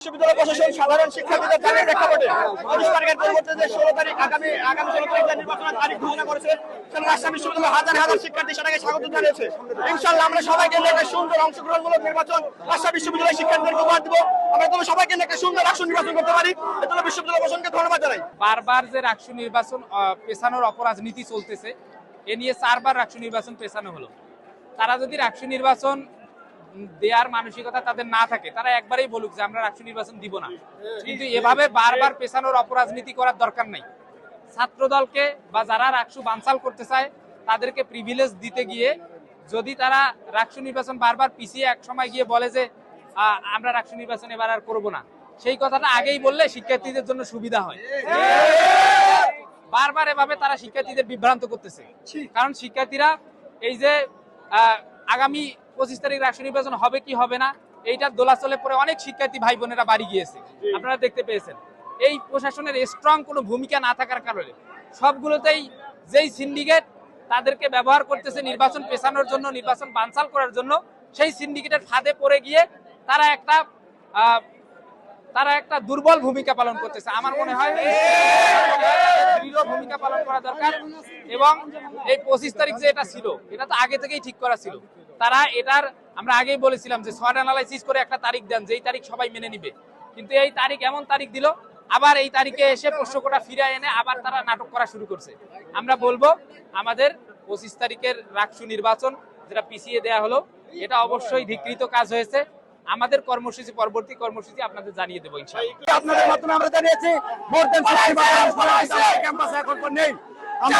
বিশ্ববিদ্যালয় প্রশাসন সাধারণ শিক্ষার্থীদের দাবির প্রেক্ষাপটে 25 তারিখের পরিবর্তে যে 16 তারিখ আগামী 16 তারিখ নির্বাচনের তারিখ ঘোষণা করেছে, সেখানে রাজশাহী বিশ্ববিদ্যালয়ের হাজার হাজার শিক্ষার্থী সেটাকে স্বাগত জানিয়েছে। ইনশাআল্লাহ আমরা সবাইকে নিয়ে একটা সুন্দর অংশগ্রহণমূলক নির্বাচন রাজশাহী বিশ্ববিদ্যালয়ের শিক্ষার্থীদেরকে উপহার দেবো। আমরা তো সবাইকে নিয়ে একটা সুন্দর রাষ্ট্র নির্বাচন করতে পারি, এজন্য বিশ্ববিদ্যালয় প্রশাসনকে ধন্যবাদ জানাই। বারবার যে রাষ্ট্র নির্বাচন পেছানোর অপরাজনীতি চলতেছে, এ নিয়ে 4 বার রাষ্ট্র নির্বাচন পেছানো হলো। তারা যদি রাষ্ট্র নির্বাচন দেওয়ার মানসিকতা তাদের না থাকে, তারা একবারেই বলুক যে আমরা রাষ্ট্র নির্বাচন দিব না। কিন্তু এভাবে বারবার পেছানোর অপরাজনীতি করার দরকার নাই। ছাত্র দলকে বা যারা রাষ্ট্র বানচাল করতে চায় তাদেরকে প্রিভিলেজ দিতে গিয়ে যদি তারা রাষ্ট্র নির্বাচন বারবার পিছিয়ে এক সময় গিয়ে বলে যে আমরা রাষ্ট্র নির্বাচন এবার আর করবো না, সেই কথাটা আগেই বললে শিক্ষার্থীদের জন্য সুবিধা হয়। বারবার এভাবে তারা শিক্ষার্থীদের বিভ্রান্ত করতেছে, কারণ শিক্ষার্থীরা এই যে আগামী 25 তারিখ রাষ্ট্র নির্বাচন হবে কি হবে না এইটার দোলাচলে পরে অনেক শিক্ষার্থী ভাই বোনেরা বাড়ি গিয়েছে, আপনারা দেখতে পেয়েছেন। এই প্রশাসনের স্ট্রং কোনো ভূমিকা না থাকার কারণে সবগুলোতেই যেই সিন্ডিকেট তাদেরকে ব্যবহার করতেছে নির্বাচন পেছানোর জন্য, নির্বাচন বানচাল করার জন্য, সেই সিন্ডিকেটের ফাঁদে পড়ে গিয়ে তারা একটা দুর্বল ভূমিকা পালন করতেছে। আমার মনে হয় দৃঢ় ভূমিকা পালন করা দরকার। এবং এই 25 তারিখ যে এটা ছিল, এটা তো আগে থেকেই ঠিক করা ছিল। তারা এটার আমরা আগেই বলেছিলাম যে শর্ট অ্যানালাইসিস করে একটা তারিখ দেন, যেই তারিখ সবাই মেনে নিবে। কিন্তু এই তারিখ এমন তারিখ দিল, আবার এই তারিখে এসে প্রশ্নকোটা ফিরে এনে আবার তারা নাটক করা শুরু করছে। আমরা বলবো আমাদের 25 তারিখের রাষ্ট্র নির্বাচন যেটা পিছিয়ে দেয়া হলো, এটা অবশ্যই ধিকৃত কাজ হয়েছে। আমাদের কর্মসূচি, পরবর্তী কর্মসূচি আপনাদের জানিয়ে দেবো ইনশাআল্লাহ। আপনাদের মাধ্যমে আমরা জানিয়েছি মোর দেন 60% ক্যাম্পাসে এখন নেই। আমরা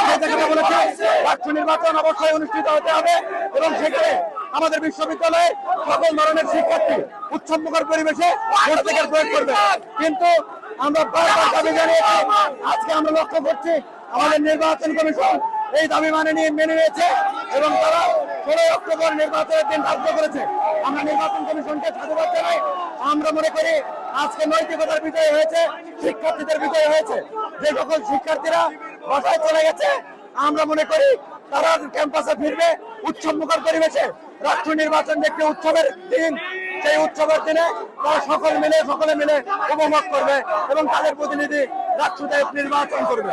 বলেছি রাষ্ট্র নির্বাচন অবশ্যই অনুষ্ঠিত হতে হবে এবং সেখানে আমাদের বিশ্ববিদ্যালয়ে সকল ধরনের শিক্ষার্থী উৎসবমুখর পরিবেশে ভোট প্রয়োগ করবে। কিন্তু আমরা বারবার দাবি জানিয়েছি, আজকে আমরা লক্ষ্য করছি আমাদের নির্বাচন কমিশন এই দাবি মেনে নিয়েছে এবং তারা 16 অক্টোবর নির্বাচনের দিন ধার্য করেছে। আমরা নির্বাচন কমিশনকে সাধুবাদ জানাই। আমরা মনে করি আজকে নৈতিকতার বিজয় হয়েছে, শিক্ষার্থীদের বিজয় হয়েছে। যে সকল শিক্ষার্থীরা বাসায় চলে গেছে, আমরা মনে করি তারা ক্যাম্পাসে ফিরবে উৎসবমুখর পরিবেশে। রাষ্ট্র নির্বাচন একটি উৎসবের দিন, সেই উৎসবের দিনে তারা সকলে মিলে উপভোগ করবে এবং তাদের প্রতিনিধি রাষ্ট্রদেব নির্বাচন করবে।